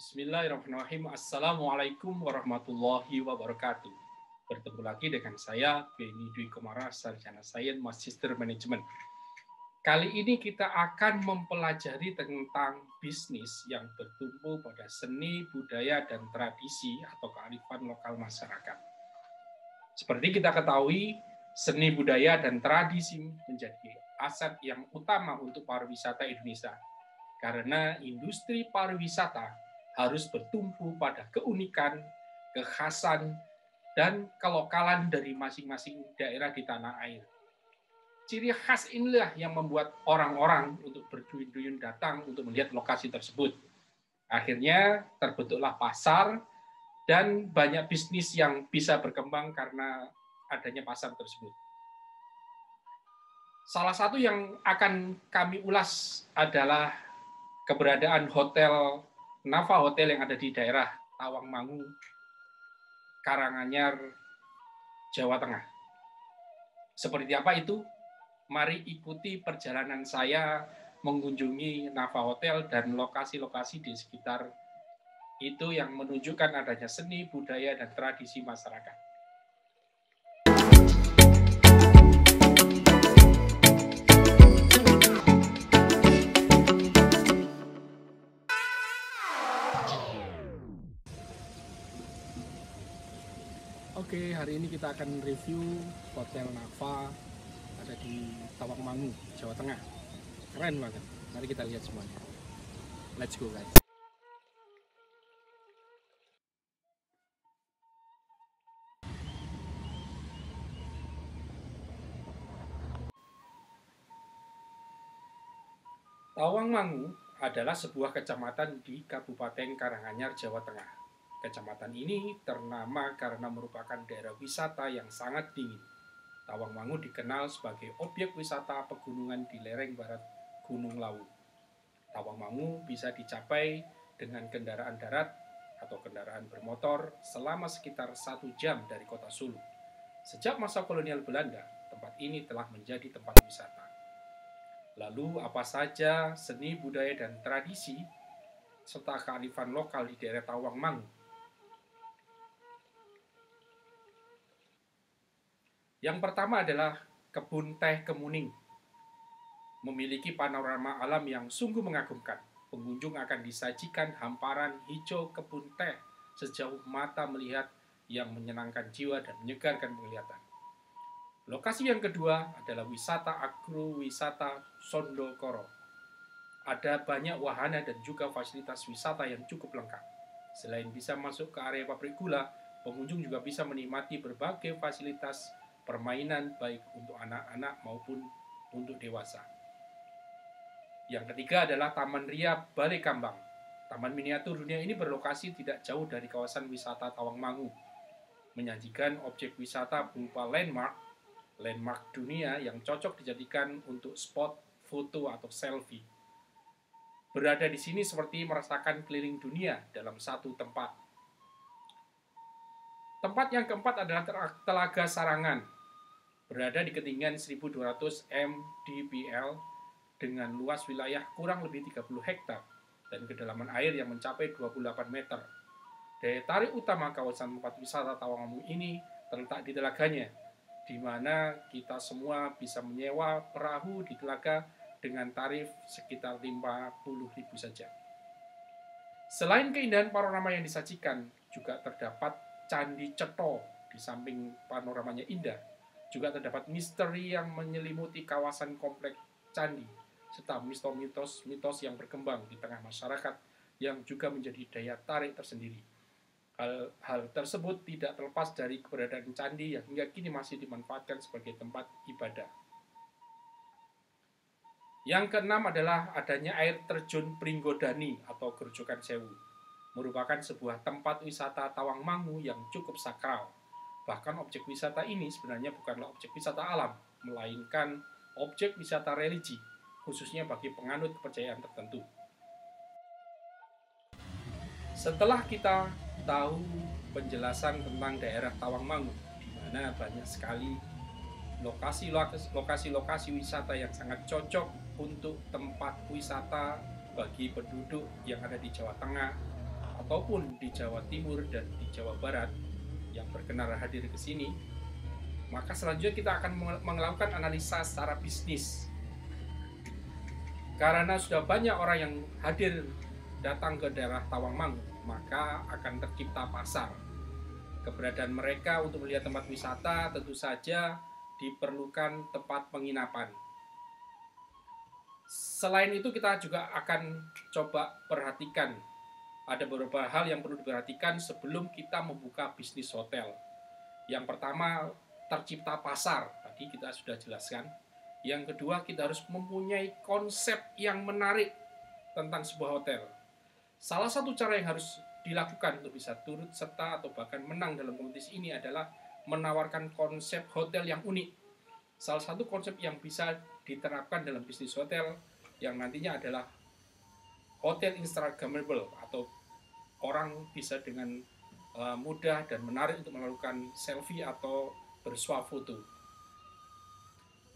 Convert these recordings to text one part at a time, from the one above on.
Bismillahirrahmanirrahim. Assalamualaikum warahmatullahi wabarakatuh. Bertemu lagi dengan saya, Beni Dwi Komara, Sarjana Sains Magister Manajemen. Kali ini kita akan mempelajari tentang bisnis yang bertumpu pada seni, budaya, dan tradisi atau kearifan lokal masyarakat. Seperti kita ketahui, seni, budaya, dan tradisi menjadi aset yang utama untuk pariwisata Indonesia. Karena industri pariwisata harus bertumpu pada keunikan, kekhasan, dan kelokalan dari masing-masing daerah di tanah air. Ciri khas inilah yang membuat orang-orang untuk berduyun-duyun datang untuk melihat lokasi tersebut. Akhirnya terbentuklah pasar dan banyak bisnis yang bisa berkembang karena adanya pasar tersebut. Salah satu yang akan kami ulas adalah keberadaan Hotel Nafa Hotel yang ada di daerah Tawangmangu, Karanganyar, Jawa Tengah. Seperti apa itu? Mari ikuti perjalanan saya mengunjungi Nafa Hotel dan lokasi-lokasi di sekitar itu yang menunjukkan adanya seni, budaya, dan tradisi masyarakat. Oke, hari ini kita akan review Hotel Nafa ada di Tawangmangu, Jawa Tengah. Keren banget. Mari kita lihat semuanya. Let's go, guys. Tawangmangu adalah sebuah kecamatan di Kabupaten Karanganyar, Jawa Tengah. Kecamatan ini ternama karena merupakan daerah wisata yang sangat dingin. Tawangmangu dikenal sebagai objek wisata pegunungan di lereng barat Gunung Lawu. Tawangmangu bisa dicapai dengan kendaraan darat atau kendaraan bermotor selama sekitar 1 jam dari kota Sulu. Sejak masa kolonial Belanda, tempat ini telah menjadi tempat wisata. Lalu apa saja seni, budaya, dan tradisi serta kearifan lokal di daerah Tawangmangu? Yang pertama adalah kebun teh Kemuning. Memiliki panorama alam yang sungguh mengagumkan. Pengunjung akan disajikan hamparan hijau kebun teh sejauh mata melihat yang menyenangkan jiwa dan menyegarkan penglihatan. Lokasi yang kedua adalah wisata agrowisata Sondokoro. Ada banyak wahana dan juga fasilitas wisata yang cukup lengkap. Selain bisa masuk ke area pabrik gula, pengunjung juga bisa menikmati berbagai fasilitas permainan baik untuk anak-anak maupun untuk dewasa. Yang ketiga adalah Taman Ria Balai Kambang. Taman miniatur dunia ini berlokasi tidak jauh dari kawasan wisata Tawangmangu, menyajikan objek wisata berupa landmark dunia yang cocok dijadikan untuk spot foto atau selfie. Berada di sini seperti merasakan keliling dunia dalam satu tempat. Tempat yang keempat adalah Telaga Sarangan. Berada di ketinggian 1200 mdpl dengan luas wilayah kurang lebih 30 hektar dan kedalaman air yang mencapai 28 meter. Daya tarik utama kawasan tempat wisata Tawangmangu ini terletak di telaganya, di mana kita semua bisa menyewa perahu di telaga dengan tarif sekitar 50.000 saja. Selain keindahan panorama yang disajikan, juga terdapat Candi Cetho di samping panoramanya indah. Juga terdapat misteri yang menyelimuti kawasan kompleks candi, serta mitos yang berkembang di tengah masyarakat yang juga menjadi daya tarik tersendiri. Hal tersebut tidak terlepas dari keberadaan candi yang hingga kini masih dimanfaatkan sebagai tempat ibadah. Yang keenam adalah adanya air terjun Pringgodani atau Grojogan Sewu, merupakan sebuah tempat wisata Tawangmangu yang cukup sakral. Bahkan objek wisata ini sebenarnya bukanlah objek wisata alam, melainkan objek wisata religi, khususnya bagi penganut kepercayaan tertentu. Setelah kita tahu penjelasan tentang daerah Tawangmangu, di mana banyak sekali lokasi wisata yang sangat cocok untuk tempat wisata bagi penduduk yang ada di Jawa Tengah ataupun di Jawa Timur dan di Jawa Barat yang berkenan hadir ke sini, maka selanjutnya kita akan melakukan analisa secara bisnis. Karena sudah banyak orang yang hadir datang ke daerah Tawangmangu, maka akan tercipta pasar. Keberadaan mereka untuk melihat tempat wisata tentu saja diperlukan tempat penginapan. Selain itu kita juga akan coba perhatikan ada beberapa hal yang perlu diperhatikan sebelum kita membuka bisnis hotel. Yang pertama, tercipta pasar, tadi kita sudah jelaskan. Yang kedua, kita harus mempunyai konsep yang menarik tentang sebuah hotel. Salah satu cara yang harus dilakukan untuk bisa turut serta atau bahkan menang dalam kompetisi ini adalah menawarkan konsep hotel yang unik. Salah satu konsep yang bisa diterapkan dalam bisnis hotel yang nantinya adalah hotel Instagramable, atau orang bisa dengan mudah dan menarik untuk melakukan selfie atau bersuah foto.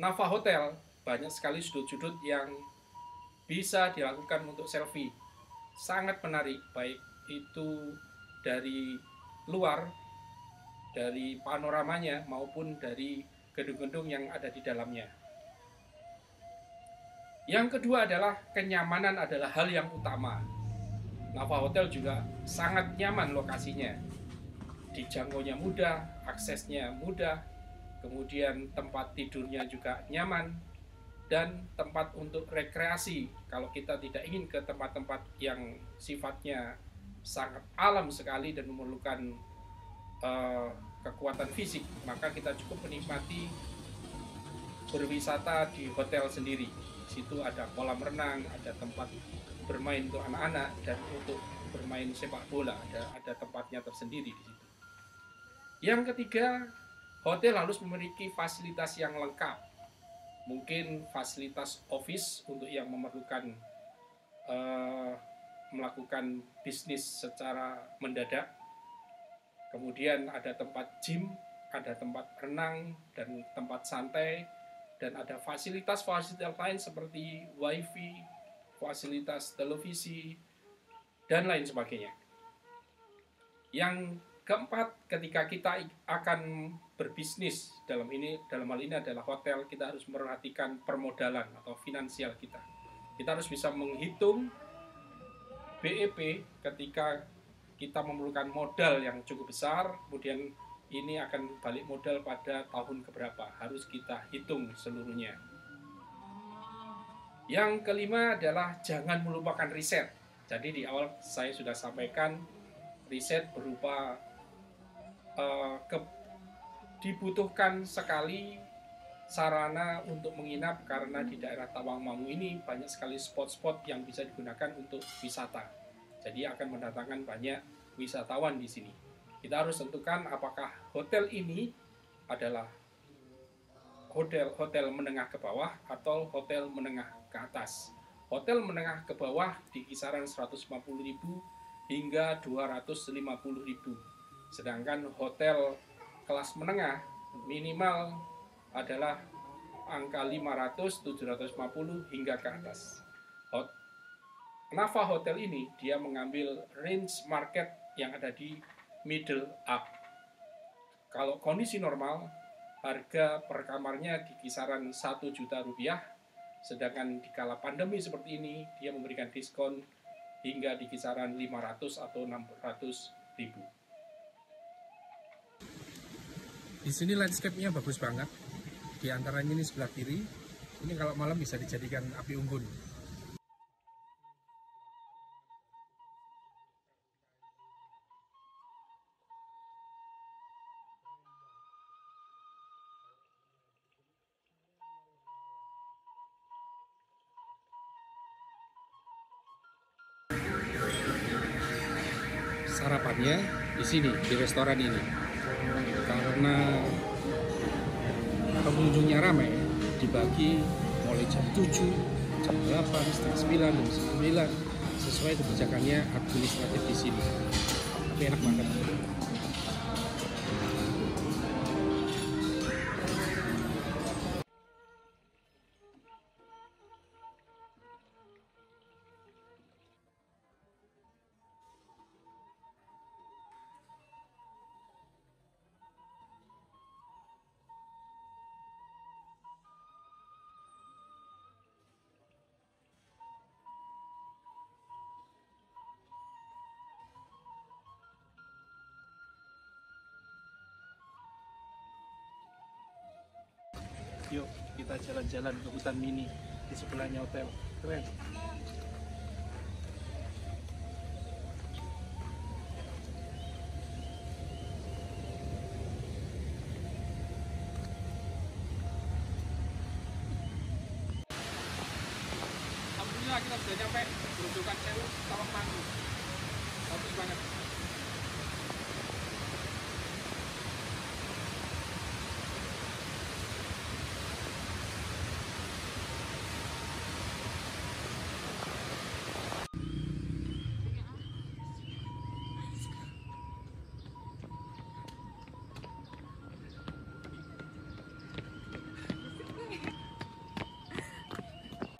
Nafa Hotel banyak sekali sudut-sudut yang bisa dilakukan untuk selfie. Sangat menarik, baik itu dari luar, dari panoramanya, maupun dari gedung-gedung yang ada di dalamnya. Yang kedua adalah kenyamanan adalah hal yang utama. Nafa Hotel juga sangat nyaman lokasinya. Dijangkaunya mudah, aksesnya mudah, kemudian tempat tidurnya juga nyaman, dan tempat untuk rekreasi. Kalau kita tidak ingin ke tempat-tempat yang sifatnya sangat alam sekali dan memerlukan kekuatan fisik, maka kita cukup menikmati berwisata di hotel sendiri. Di situ ada kolam renang, ada tempat bermain untuk anak-anak, dan untuk bermain sepak bola ada tempatnya tersendiri di situ. Yang ketiga, hotel harus memiliki fasilitas yang lengkap. Mungkin fasilitas office untuk yang memerlukan melakukan bisnis secara mendadak. Kemudian ada tempat gym, ada tempat renang dan tempat santai, dan ada fasilitas-fasilitas lain seperti wifi, fasilitas televisi, dan lain sebagainya. Yang keempat, ketika kita akan berbisnis dalam hal ini adalah hotel, kita harus memperhatikan permodalan atau finansial kita. Kita harus bisa menghitung BEP ketika kita memerlukan modal yang cukup besar, kemudian ini akan balik modal pada tahun keberapa, harus kita hitung seluruhnya. Yang kelima adalah jangan melupakan riset. Jadi di awal saya sudah sampaikan, riset berupa dibutuhkan sekali sarana untuk menginap, karena di daerah Tawangmangu ini banyak sekali spot-spot yang bisa digunakan untuk wisata. Jadi akan mendatangkan banyak wisatawan di sini. Kita harus tentukan apakah hotel ini adalah hotel menengah ke bawah atau hotel menengah ke atas. Hotel menengah ke bawah di kisaran 150.000 hingga 250.000. Sedangkan hotel kelas menengah minimal adalah angka 500, 750 hingga ke atas. Nafa Hotel ini dia mengambil range market yang ada di middle up. Kalau kondisi normal, harga per kamarnya di kisaran 1 juta rupiah, sedangkan di kala pandemi seperti ini, dia memberikan diskon hingga di kisaran 500 atau 600 ribu. Di sini landscape-nya bagus banget. Di antaranya ini sebelah kiri, ini kalau malam bisa dijadikan api unggun. Sarapannya di sini, di restoran ini. Karena pengunjungnya ramai, dibagi mulai jam 7, jam 8, setengah 9, jam 9, sesuai kebijakannya administratif di sini. Tapi enak banget. Yuk kita jalan-jalan ke hutan mini di sebelahnya hotel. Keren. Alhamdulillah kita sudah nyampe Grojogan Sewu, Tawangmangu. Bagus banget.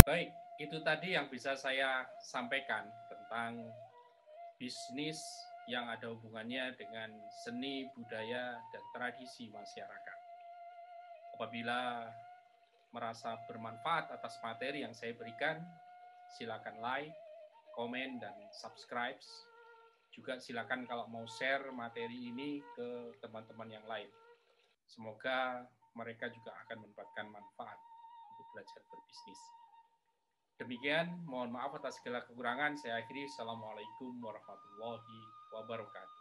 Baik, itu tadi yang bisa saya sampaikan tentang bisnis yang ada hubungannya dengan seni, budaya, dan tradisi masyarakat. Apabila merasa bermanfaat atas materi yang saya berikan, silakan like, komen, dan subscribe. Juga silakan kalau mau share materi ini ke teman-teman yang lain. Semoga mereka juga akan mendapatkan manfaat untuk belajar berbisnis. Demikian, mohon maaf atas segala kekurangan. Saya akhiri. Assalamualaikum warahmatullahi wabarakatuh.